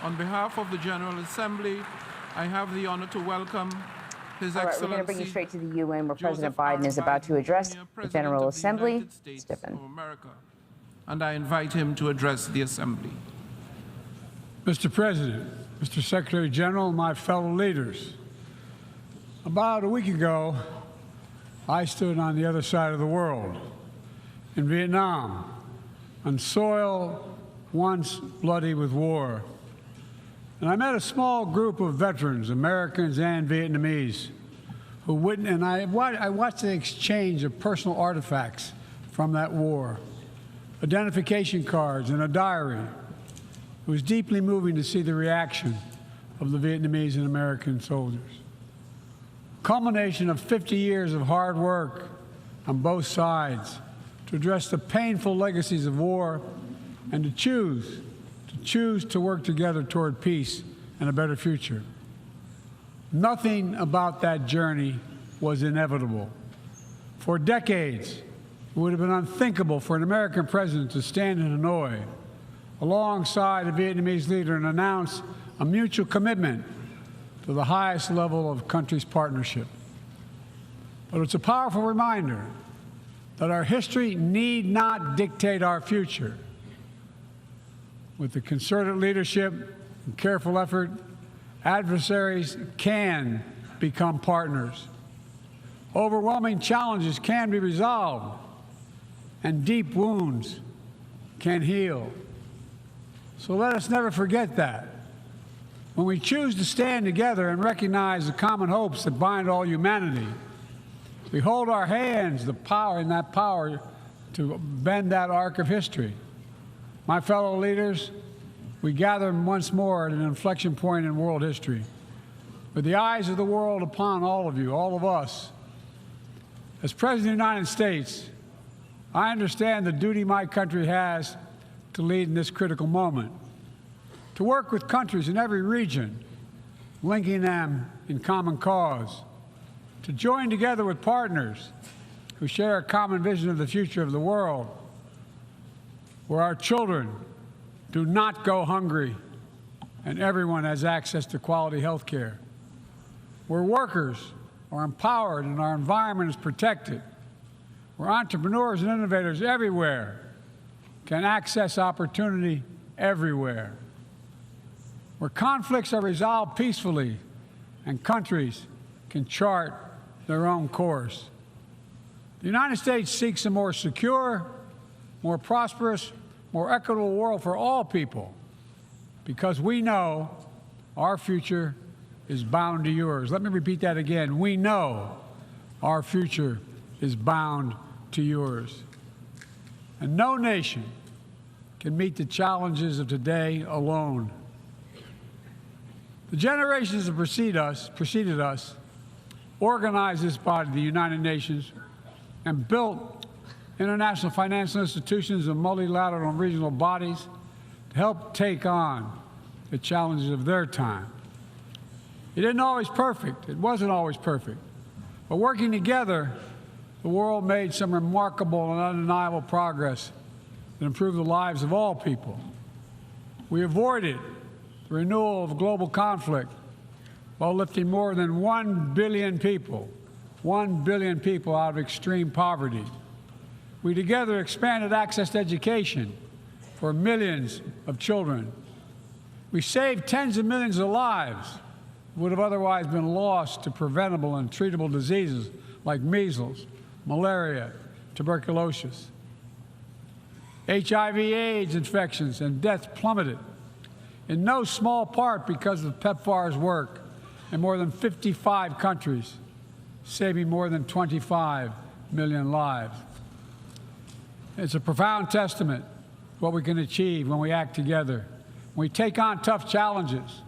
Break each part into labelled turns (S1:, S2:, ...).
S1: On behalf of the General Assembly, I have the honor to welcome His
S2: All right,
S1: Excellency.
S2: we're going to bring you straight to the UN, where President
S1: Joseph
S2: Biden is about to address
S1: Jr.,
S2: the General Assembly.
S1: President of the United States
S2: Stephen.
S1: of America. And I invite him to address the Assembly.
S3: Mr. President, Mr. Secretary General, my fellow leaders, about a week ago, I stood on the other side of the world, in Vietnam, on soil once bloody with war. And I met a small group of veterans, Americans and Vietnamese, who witnessed, and I watched the exchange of personal artifacts from that war, identification cards and a diary. It was deeply moving to see the reaction of the Vietnamese and American soldiers. Culmination of 50 years of hard work on both sides to address the painful legacies of war and to choose to work together toward peace and a better future. Nothing about that journey was inevitable. For decades, it would have been unthinkable for an American president to stand in Hanoi alongside a Vietnamese leader and announce a mutual commitment to the highest level of country's partnership. But it's a powerful reminder that our history need not dictate our future. With the concerted leadership and careful effort, adversaries can become partners. Overwhelming challenges can be resolved, and deep wounds can heal. So let us never forget that. When we choose to stand together and recognize the common hopes that bind all humanity, we hold our hands the power to bend that arc of history. My fellow leaders, we gather once more at an inflection point in world history, with the eyes of the world upon all of you, all of us. As President of the United States, I understand the duty my country has to lead in this critical moment, to work with countries in every region, linking them in common cause, to join together with partners who share a common vision of the future of the world, where our children do not go hungry and everyone has access to quality health care, where workers are empowered and our environment is protected, where entrepreneurs and innovators everywhere can access opportunity everywhere, where conflicts are resolved peacefully and countries can chart their own course. The United States seeks a more secure, more prosperous, more equitable world for all people, because we know our future is bound to yours. Let me repeat that again. We know our future is bound to yours. And no nation can meet the challenges of today alone. The generations that preceded us organized this body, the United Nations, and built international financial institutions and multilateral and regional bodies to help take on the challenges of their time. It wasn't always perfect. But working together, the world made some remarkable and undeniable progress that improved the lives of all people. We avoided the renewal of global conflict while lifting more than 1 billion people out of extreme poverty. We together expanded access to education for millions of children. We saved tens of millions of lives that would have otherwise been lost to preventable and treatable diseases like measles, malaria, tuberculosis. HIV/AIDS infections and deaths plummeted, in no small part because of PEPFAR's work in more than 55 countries, saving more than 25 million lives. It's a profound testament to what we can achieve when we act together, when we take on tough challenges,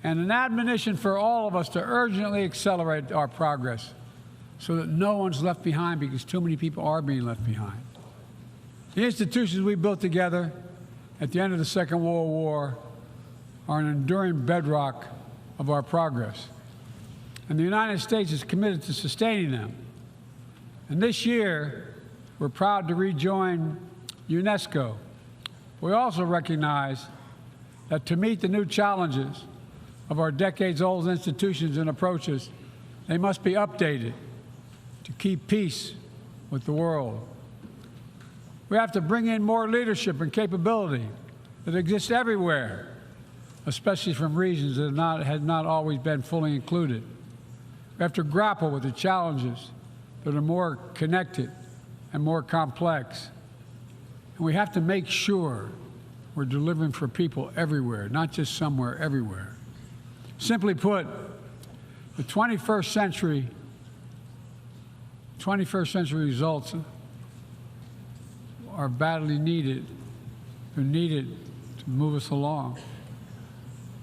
S3: and an admonition for all of us to urgently accelerate our progress so that no one's left behind, because too many people are being left behind. The institutions we built together at the end of the Second World War are an enduring bedrock of our progress, and the United States is committed to sustaining them. And this year, we're proud to rejoin UNESCO. We also recognize that to meet the new challenges of our decades-old institutions and approaches, they must be updated to keep peace with the world. We have to bring in more leadership and capability that exists everywhere, especially from regions that had not always been fully included. We have to grapple with the challenges that are more connected and more complex. And we have to make sure we're delivering for people everywhere, not just somewhere, everywhere. Simply put, the 21st century results are badly needed. They're needed to move us along.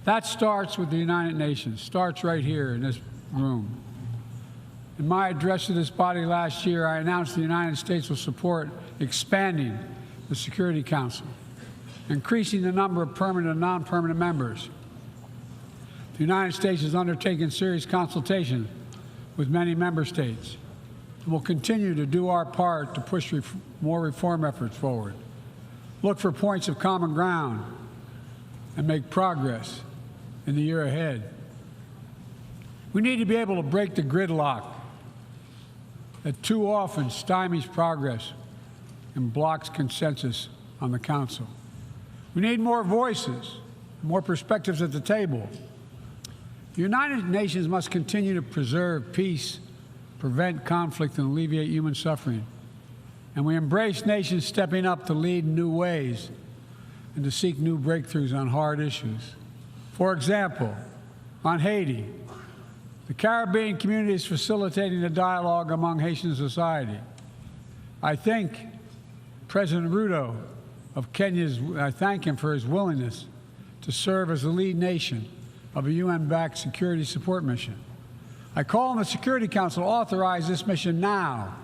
S3: That starts with the United Nations, starts right here in this room. In my address to this body last year, I announced the United States will support expanding the Security Council, increasing the number of permanent and non-permanent members. The United States has undertaken serious consultation with many member states and will continue to do our part to push more reform efforts forward, look for points of common ground, and make progress in the year ahead. We need to be able to break the gridlock that too often stymies progress and blocks consensus on the Council. We need more voices, more perspectives at the table. The United Nations must continue to preserve peace, prevent conflict, and alleviate human suffering. And we embrace nations stepping up to lead in new ways and to seek new breakthroughs on hard issues. For example, on Haiti, the Caribbean community is facilitating a dialogue among Haitian society. I thank President Ruto of Kenya for his willingness to serve as the lead nation of a UN-backed security support mission. I call on the Security Council to authorize this mission now.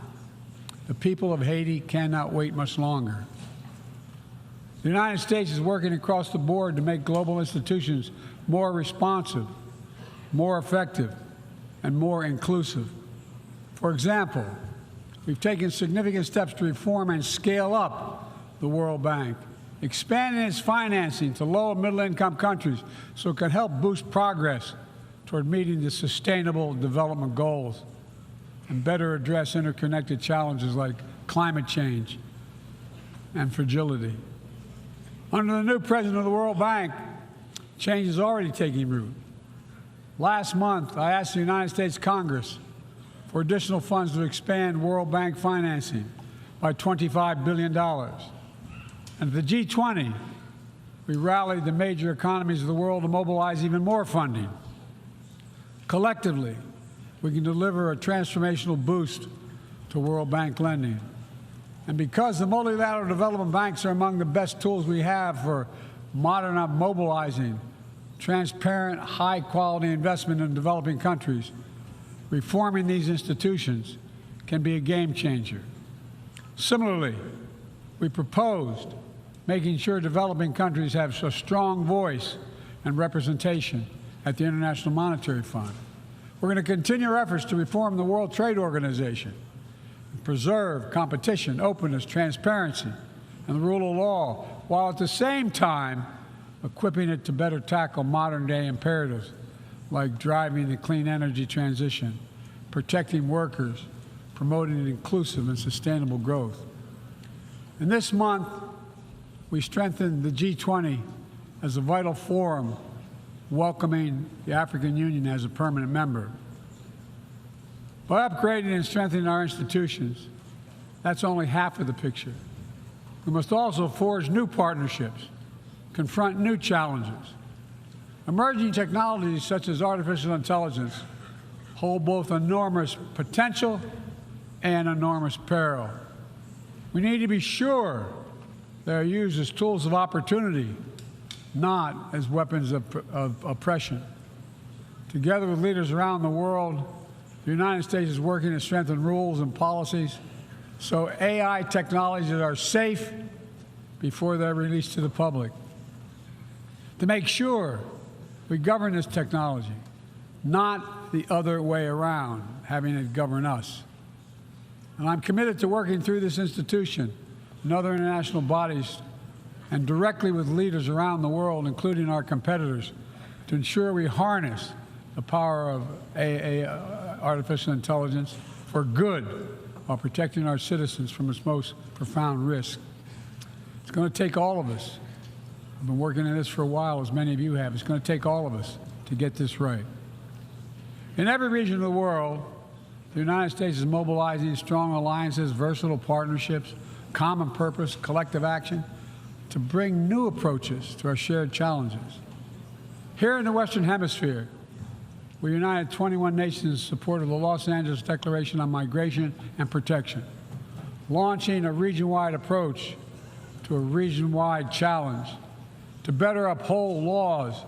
S3: The people of Haiti cannot wait much longer. The United States is working across the board to make global institutions more responsive, more effective, and more inclusive. For example, we've taken significant steps to reform and scale up the World Bank, expanding its financing to low and middle-income countries so it can help boost progress toward meeting the Sustainable Development Goals and better address interconnected challenges like climate change and fragility. Under the new president of the World Bank, change is already taking root. Last month, I asked the United States Congress for additional funds to expand World Bank financing by $25 billion. And at the G20, we rallied the major economies of the world to mobilize even more funding. Collectively, we can deliver a transformational boost to World Bank lending. And because the multilateral development banks are among the best tools we have for mobilizing transparent, high-quality investment in developing countries, reforming these institutions can be a game changer. Similarly, we proposed making sure developing countries have a strong voice and representation at the International Monetary Fund. We're going to continue our efforts to reform the World Trade Organization, and preserve competition, openness, transparency, and the rule of law, while at the same time equipping it to better tackle modern-day imperatives like driving the clean energy transition, protecting workers, promoting inclusive and sustainable growth. And this month, we strengthened the G20 as a vital forum, welcoming the African Union as a permanent member. By upgrading and strengthening our institutions, that's only half of the picture. We must also forge new partnerships, confront new challenges. Emerging technologies such as artificial intelligence hold both enormous potential and enormous peril. We need to be sure they are used as tools of opportunity, not as weapons of oppression. Together with leaders around the world, the United States is working to strengthen rules and policies so AI technologies are safe before they're released to the public. To make sure we govern this technology, not the other way around, having it govern us. And I'm committed to working through this institution and other international bodies and directly with leaders around the world, including our competitors, to ensure we harness the power of artificial intelligence for good while protecting our citizens from its most profound risk. It's going to take all of us. I've been working on this for a while, as many of you have. It's going to take all of us to get this right. In every region of the world, the United States is mobilizing strong alliances, versatile partnerships, common purpose, collective action to bring new approaches to our shared challenges. Here in the Western Hemisphere, we united 21 nations in support of the Los Angeles Declaration on Migration and Protection, launching a region-wide approach to a region-wide challenge to better uphold laws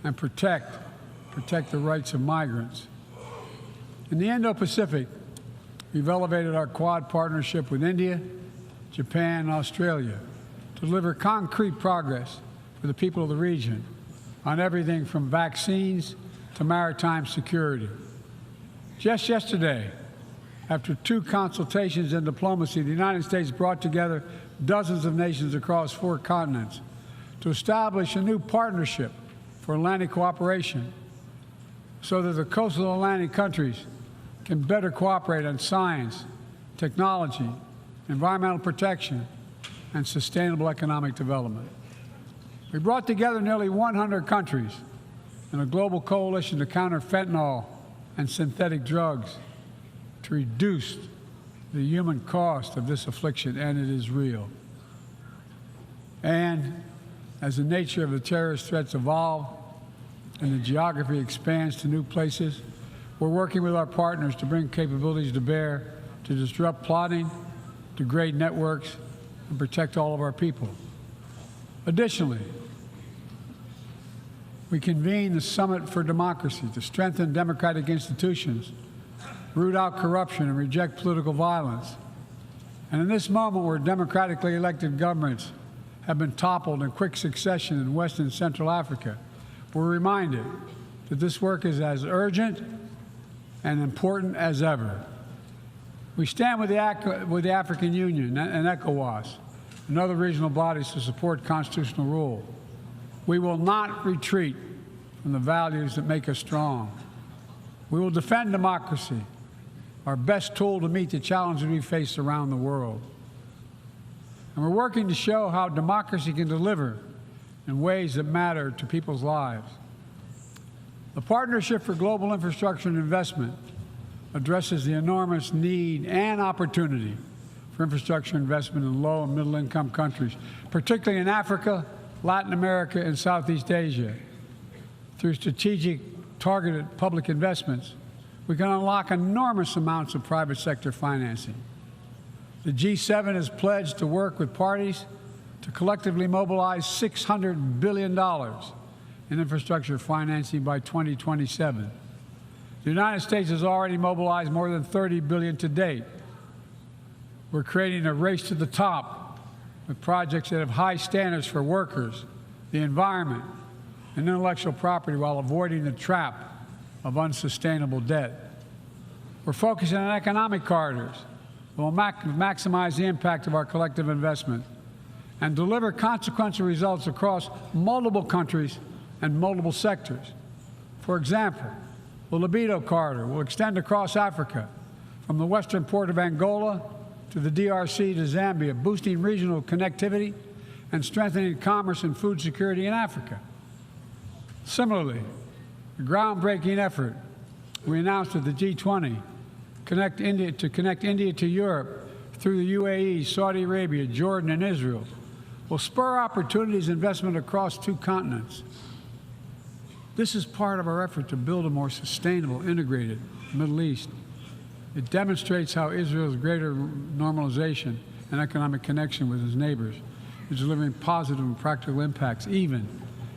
S3: and protect the rights of migrants. In the Indo-Pacific, we've elevated our Quad partnership with India, Japan, and Australia to deliver concrete progress for the people of the region on everything from vaccines to maritime security. Just yesterday, after 2 consultations in diplomacy, the United States brought together dozens of nations across 4 continents to establish a new partnership for Atlantic cooperation so that the coastal Atlantic countries can better cooperate on science, technology, environmental protection, and sustainable economic development. We brought together nearly 100 countries in a global coalition to counter fentanyl and synthetic drugs to reduce the human cost of this affliction, and it is real. And as the nature of the terrorist threats evolve and the geography expands to new places, we're working with our partners to bring capabilities to bear to disrupt plotting, degrade networks, and protect all of our people. Additionally, we convened the Summit for Democracy to strengthen democratic institutions, root out corruption, and reject political violence. And in this moment where democratically elected governments have been toppled in quick succession in West and Central Africa, we're reminded that this work is as urgent and important as ever. We stand with the African Union and ECOWAS and other regional bodies to support constitutional rule. We will not retreat from the values that make us strong. We will defend democracy, our best tool to meet the challenges we face around the world. And we're working to show how democracy can deliver in ways that matter to people's lives. The Partnership for Global Infrastructure and Investment addresses the enormous need and opportunity for infrastructure investment in low and middle-income countries, particularly in Africa, Latin America, and Southeast Asia. Through strategic, targeted public investments, we can unlock enormous amounts of private sector financing. The G7 has pledged to work with parties to collectively mobilize $600 billion in infrastructure financing by 2027. The United States has already mobilized more than $30 billion to date. We're creating a race to the top with projects that have high standards for workers, the environment, and intellectual property while avoiding the trap of unsustainable debt. We're focusing on economic corridors that will maximize the impact of our collective investment and deliver consequential results across multiple countries and multiple sectors. For example, the Libido Corridor will extend across Africa from the western port of Angola to the DRC to Zambia, boosting regional connectivity and strengthening commerce and food security in Africa. Similarly, the groundbreaking effort we announced at the G20 to connect India to Europe through the UAE, Saudi Arabia, Jordan, and Israel will spur opportunities and investment across 2 continents. This is part of our effort to build a more sustainable, integrated Middle East. It demonstrates how Israel's greater normalization and economic connection with its neighbors is delivering positive and practical impacts, even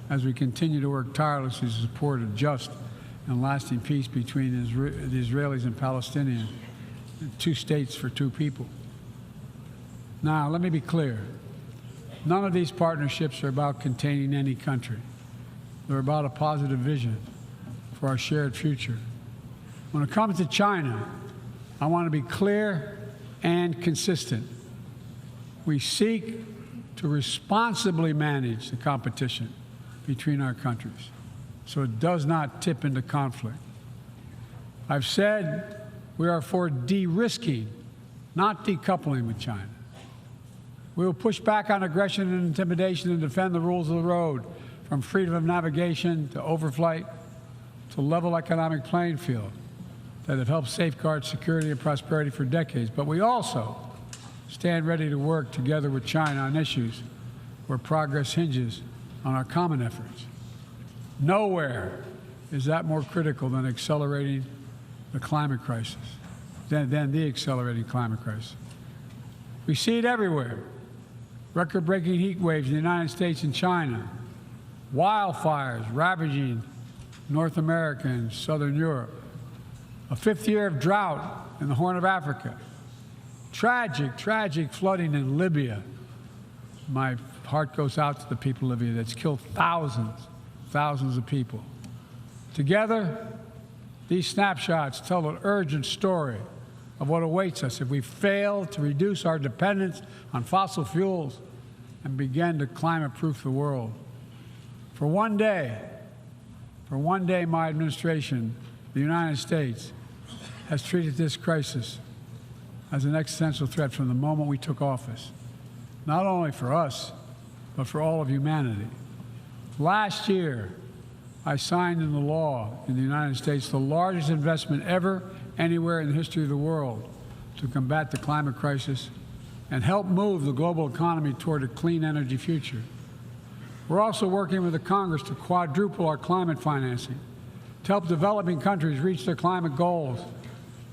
S3: as we continue to work tirelessly to support a just and lasting peace between the Israelis and Palestinians, 2 states for 2 people. Now, let me be clear. None of these partnerships are about containing any country. They're about a positive vision for our shared future. When it comes to China, I want to be clear and consistent. We seek to responsibly manage the competition between our countries so it does not tip into conflict. I've said we are for de-risking, not decoupling with China. We will push back on aggression and intimidation and defend the rules of the road, from freedom of navigation to overflight to level economic playing field that have helped safeguard security and prosperity for decades. But we also stand ready to work together with China on issues where progress hinges on our common efforts. Nowhere is that more critical than accelerating the climate crisis, than the accelerating climate crisis. We see it everywhere. Record-breaking heat waves in the United States and China, wildfires ravaging North America and Southern Europe, a fifth year of drought in the Horn of Africa, tragic flooding in Libya. My heart goes out to the people of Libya that's killed thousands of people. Together, these snapshots tell an urgent story of what awaits us if we fail to reduce our dependence on fossil fuels and begin to climate-proof the world. For one day, my administration, the United States, has treated this crisis as an existential threat from the moment we took office, not only for us, but for all of humanity. Last year, I signed into law in the United States the largest investment ever anywhere in the history of the world to combat the climate crisis and help move the global economy toward a clean energy future. We're also working with the Congress to quadruple our climate financing to help developing countries reach their climate goals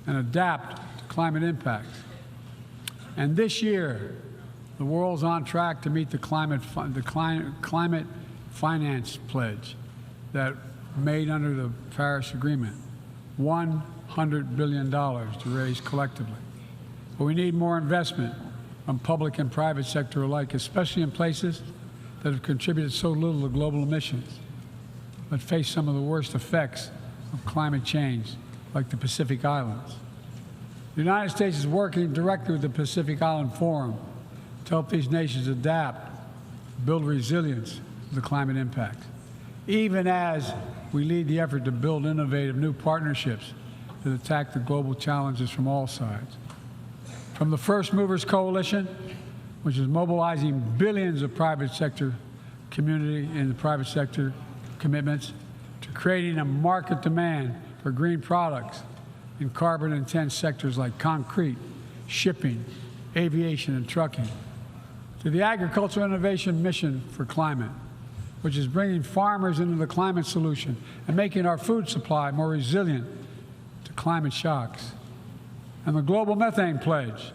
S3: and adapt to climate impacts. And this year, the world's on track to meet the climate finance pledge that made under the Paris Agreement, $100 billion to raise collectively. But we need more investment from public and private sector alike, especially in places that have contributed so little to global emissions, but face some of the worst effects of climate change, like the Pacific Islands. The United States is working directly with the Pacific Island Forum to help these nations adapt, build resilience to the climate impacts, even as we lead the effort to build innovative new partnerships that attack the global challenges from all sides. From the First Movers Coalition, which is mobilizing billions of private sector community and the private sector commitments, to creating a market demand for green products in carbon-intense sectors like concrete, shipping, aviation, and trucking, to the Agricultural Innovation Mission for Climate, which is bringing farmers into the climate solution and making our food supply more resilient to climate shocks, and the Global Methane Pledge,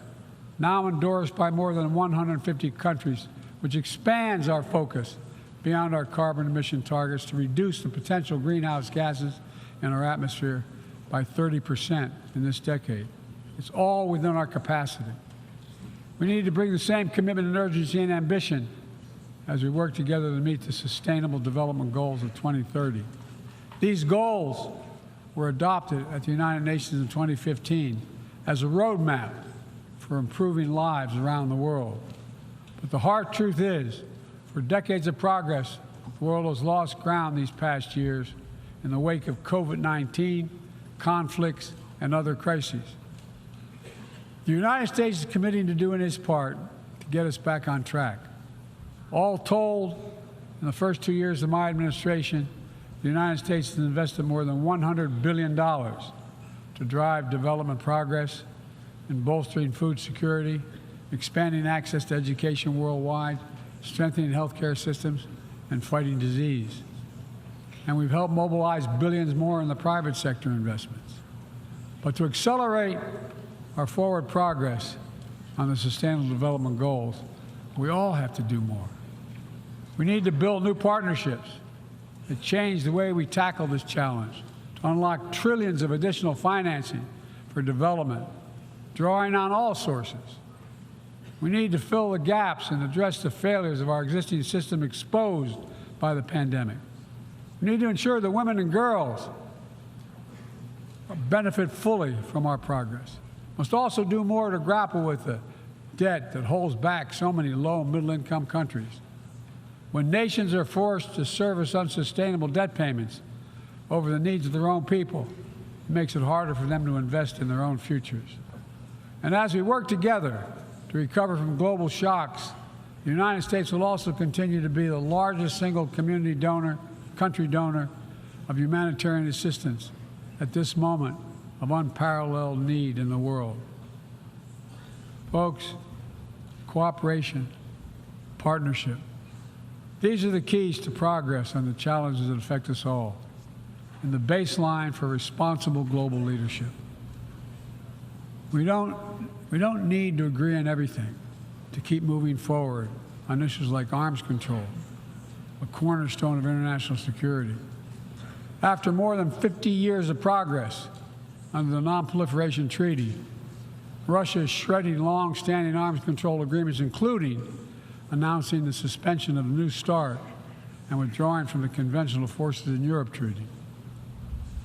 S3: now endorsed by more than 150 countries, which expands our focus beyond our carbon emission targets to reduce the potential greenhouse gases in our atmosphere by 30% in this decade. It's all within our capacity. We need to bring the same commitment and urgency and ambition as we work together to meet the Sustainable Development Goals of 2030. These goals were adopted at the United Nations in 2015 as a roadmap for improving lives around the world. But the hard truth is, for decades of progress, the world has lost ground these past years in the wake of COVID-19, conflicts, and other crises. The United States is committing to doing its part to get us back on track. All told, in the first 2 years of my administration, the United States has invested more than $100 billion to drive development progress in bolstering food security, expanding access to education worldwide, strengthening healthcare systems, and fighting disease. And we've helped mobilize billions more in the private sector investments. But to accelerate our forward progress on the Sustainable Development Goals, we all have to do more. We need to build new partnerships that change the way we tackle this challenge, to unlock trillions of additional financing for development, drawing on all sources. We need to fill the gaps and address the failures of our existing system exposed by the pandemic. We need to ensure that women and girls benefit fully from our progress. We must also do more to grapple with the debt that holds back so many low and middle-income countries. When nations are forced to service unsustainable debt payments over the needs of their own people, it makes it harder for them to invest in their own futures. And as we work together to recover from global shocks, the United States will also continue to be the largest single country donor of humanitarian assistance at this moment of unparalleled need in the world. Folks, cooperation, partnership, these are the keys to progress on the challenges that affect us all, and the baseline for responsible global leadership. We don't need to agree on everything to keep moving forward on issues like arms control, a cornerstone of international security. After more than 50 years of progress under the Non-Proliferation Treaty, Russia is shredding long-standing arms control agreements, including announcing the suspension of the New START and withdrawing from the Conventional Forces in Europe Treaty.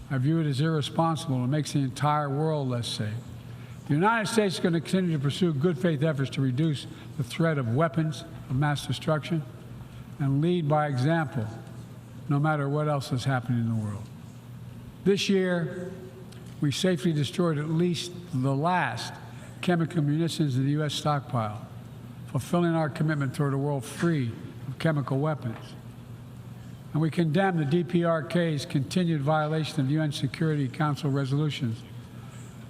S3: I view it as irresponsible and makes the entire world less safe. The United States is going to continue to pursue good faith efforts to reduce the threat of weapons of mass destruction and lead by example, no matter what else is happening in the world. This year, we safely destroyed at least the last chemical munitions in the U.S. stockpile, fulfilling our commitment toward a world free of chemical weapons. And we condemn the DPRK's continued violation of UN Security Council resolutions,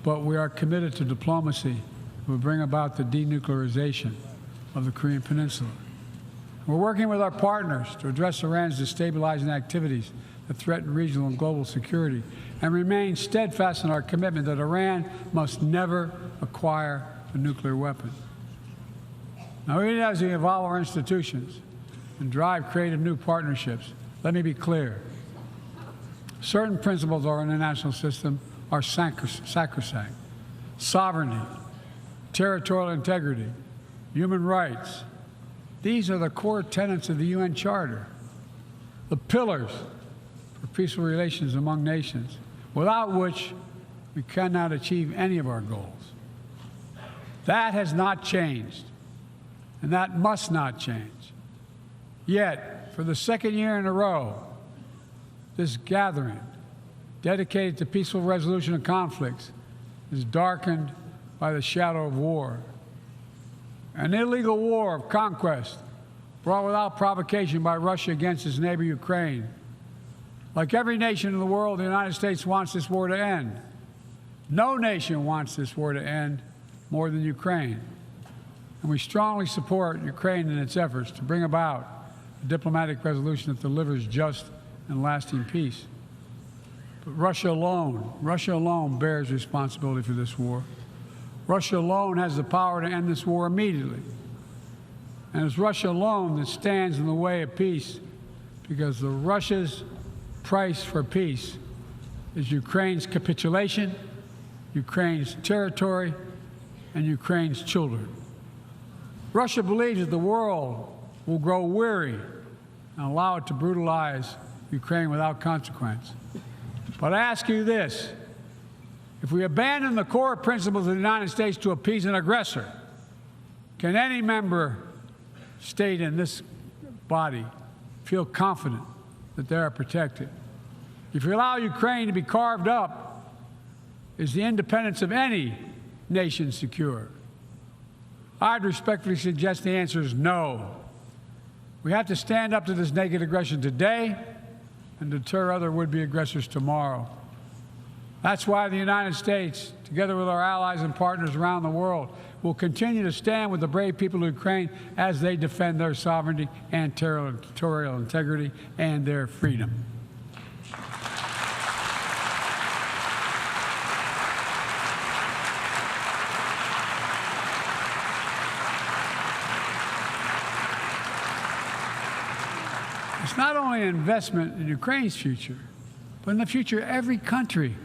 S3: but we are committed to diplomacy that will bring about the denuclearization of the Korean Peninsula. We're working with our partners to address Iran's destabilizing activities that threaten regional and global security, and remain steadfast in our commitment that Iran must never acquire a nuclear weapon. Now, even as we evolve our institutions and drive creative new partnerships, let me be clear. Certain principles of our international system are sacrosanct. Sovereignty, territorial integrity, human rights. These are the core tenets of the UN Charter, the pillars for peaceful relations among nations, without which we cannot achieve any of our goals. That has not changed, and that must not change. Yet, for the second year in a row, this gathering, dedicated to peaceful resolution of conflicts, is darkened by the shadow of war. An illegal war of conquest brought without provocation by Russia against its neighbor Ukraine. Like every nation in the world, the United States wants this war to end. No nation wants this war to end more than Ukraine. And we strongly support Ukraine in its efforts to bring about a diplomatic resolution that delivers just and lasting peace. But Russia alone bears responsibility for this war. Russia alone has the power to end this war immediately. And it's Russia alone that stands in the way of peace, because Russia's price for peace is Ukraine's capitulation, Ukraine's territory, and Ukraine's children. Russia believes that the world will grow weary and allow it to brutalize Ukraine without consequence. But I ask you this: if we abandon the core principles of the United States to appease an aggressor, can any member state in this body feel confident that they are protected? If we allow Ukraine to be carved up, is the independence of any nation secure? I'd respectfully suggest the answer is no. We have to stand up to this naked aggression today and deter other would-be aggressors tomorrow. That's why the United States, together with our allies and partners around the world, will continue to stand with the brave people of Ukraine as they defend their sovereignty and territorial integrity and their freedom. It's not only an investment in Ukraine's future, but in the future of every country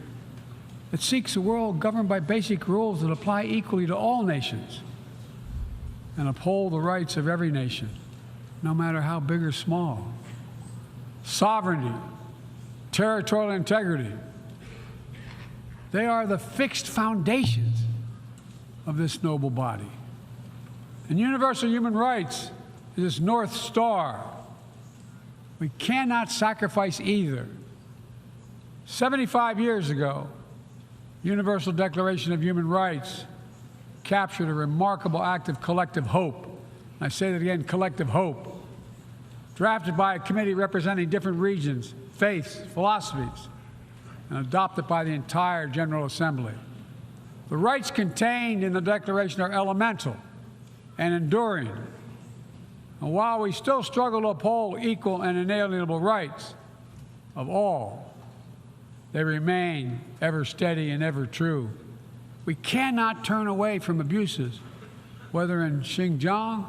S3: that seeks a world governed by basic rules that apply equally to all nations and uphold the rights of every nation, no matter how big or small. Sovereignty, territorial integrity, they are the fixed foundations of this noble body. And universal human rights is this North Star. We cannot sacrifice either. 75 years ago, Universal Declaration of Human Rights captured a remarkable act of collective hope. And I say that again, collective hope. Drafted by a committee representing different regions, faiths, philosophies, and adopted by the entire General Assembly. The rights contained in the Declaration are elemental and enduring. And while we still struggle to uphold equal and inalienable rights of all, they remain ever steady and ever true. We cannot turn away from abuses, whether in Xinjiang,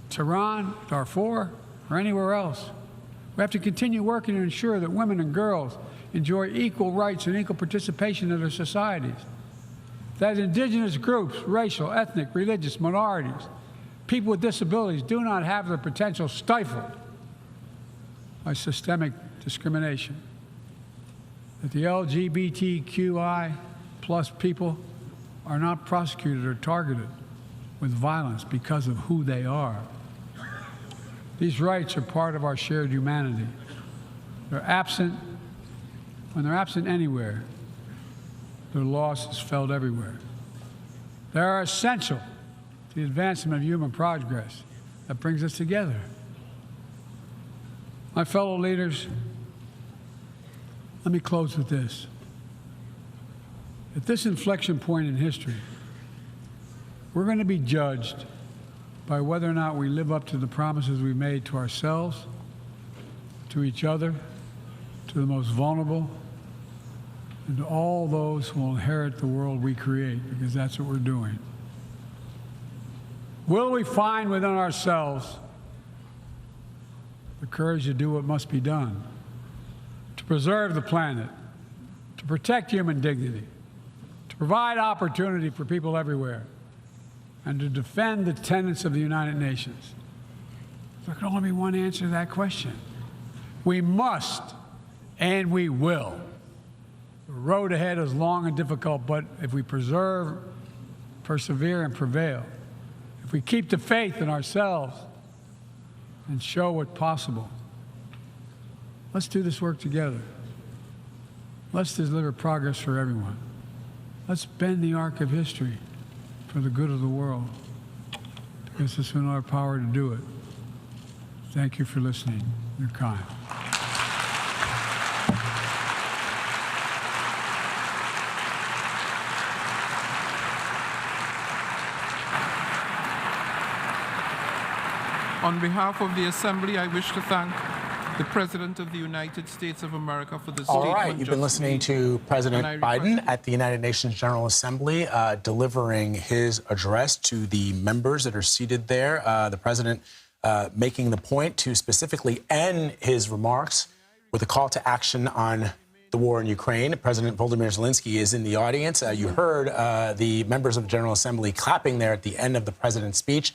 S3: Tehran, Darfur, or anywhere else. We have to continue working to ensure that women and girls enjoy equal rights and equal participation in their societies. That indigenous groups, racial, ethnic, religious minorities, people with disabilities do not have their potential stifled by systemic discrimination. That the LGBTQI plus people are not prosecuted or targeted with violence because of who they are. These rights are part of our shared humanity. They're absent. When they're absent anywhere, their loss is felt everywhere. They are essential to the advancement of human progress that brings us together. My fellow leaders, let me close with this. At this inflection point in history, we're going to be judged by whether or not we live up to the promises we made to ourselves, to each other, to the most vulnerable, and to all those who will inherit the world we create, because that's what we're doing. Will we find within ourselves the courage to do what must be done, to preserve the planet, to protect human dignity, to provide opportunity for people everywhere, and to defend the tenets of the United Nations? There can only be one answer to that question. We must, and we will. The road ahead is long and difficult, but if we persevere and prevail, if we keep the faith in ourselves and show what's possible, let's do this work together. Let's deliver progress for everyone. Let's bend the arc of history for the good of the world, because it's in our power to do it. Thank you for listening. You're kind.
S1: On behalf of the Assembly, I wish to thank the President of the United States of America for the statement.
S4: All right, you've been listening to President Biden at the United Nations General Assembly delivering his address to the members that are seated there. The President making the point to specifically end his remarks with a call to action on the war in Ukraine. President Volodymyr Zelensky is in the audience. You heard the members of the General Assembly clapping there at the end of the President's speech.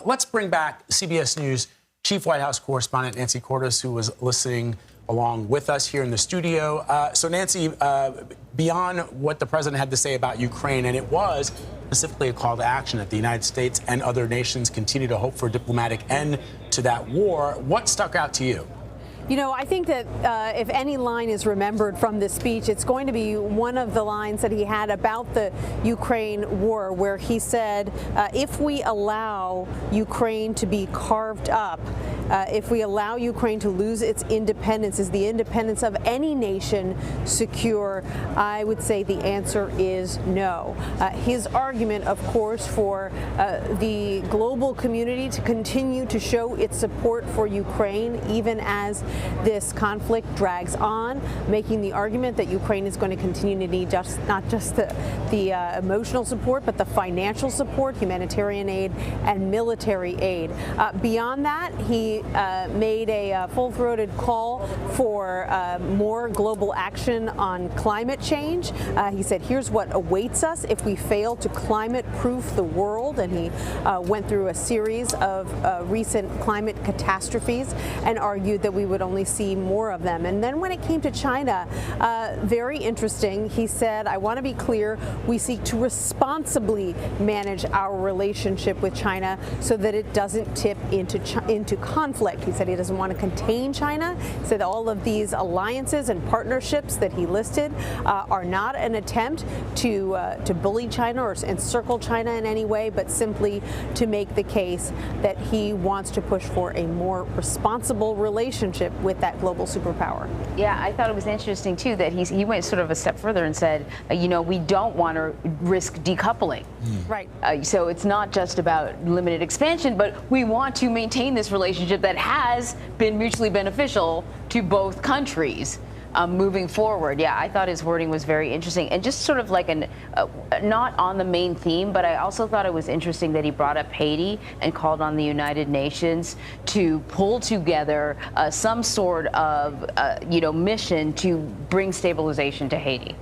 S4: Let's bring back CBS News Chief White House correspondent Nancy Cordes, who was listening along with us here in the studio. So, Nancy, beyond what the president had to say about Ukraine, and it was specifically a call to action that the United States and other nations continue to hope for a diplomatic end to that war, what stuck out to you?
S5: You know, I think that if any line is remembered from this speech, it's going to be one of the lines that he had about the Ukraine war, where he said, if we allow Ukraine to be carved up, if we allow Ukraine to lose its independence, is the independence of any nation secure? I would say the answer is no. His argument, of course, for the global community to continue to show its support for Ukraine, even as this conflict drags on, making the argument that Ukraine is going to continue to need not just the emotional support, but the financial support, humanitarian aid, and military aid. Beyond that, he he made a full-throated call for more global action on climate change. He said, here's what awaits us if we fail to climate-proof the world. And he went through a series of recent climate catastrophes and argued that we would only see more of them. And then when it came to China, very interesting, he said, I want to be clear, we seek to responsibly manage our relationship with China so that it doesn't tip into conflict. He said he doesn't want to contain China. He said all of these alliances and partnerships that he listed are not an attempt to bully China or encircle China in any way, but simply to make the case that he wants to push for a more responsible relationship with that global superpower.
S2: Yeah, I thought it was interesting, too, that he went sort of a step further and said, you know, we don't want to risk decoupling.
S5: Right.
S2: So it's not just about limited expansion, but we want to maintain this relationship that has been mutually beneficial to both countries. Moving forward. Yeah, I thought his wording was very interesting and just sort of like not on the main theme, but I also thought it was interesting that he brought up Haiti and called on the United Nations to pull together some sort of, mission to bring stabilization to Haiti.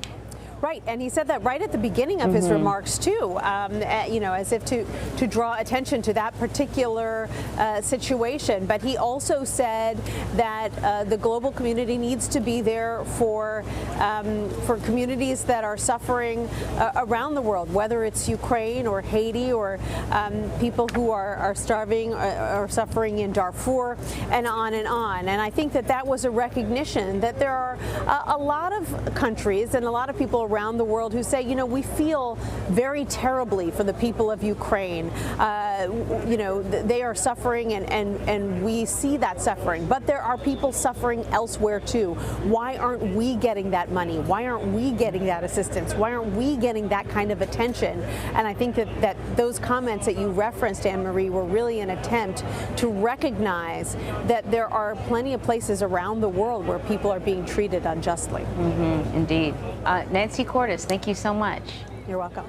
S5: Right, and he said that right at the beginning of his remarks too, as if to draw attention to that particular situation. But he also said that the global community needs to be there for communities that are suffering around the world, whether it's Ukraine or Haiti or people who are starving or suffering in Darfur, and on and on. And I think that was a recognition that there are a lot of countries and a lot of people around the world who say, you know, we feel very terribly for the people of Ukraine. They are suffering and we see that suffering, but there are people suffering elsewhere too. Why aren't we getting that money? Why aren't we getting that assistance? Why aren't we getting that kind of attention? And I think that those comments that you referenced, Anne-Marie, were really an attempt to recognize that there are plenty of places around the world where people are being treated unjustly.
S2: Indeed. Nancy Cordes, thank you so much.
S5: You're welcome.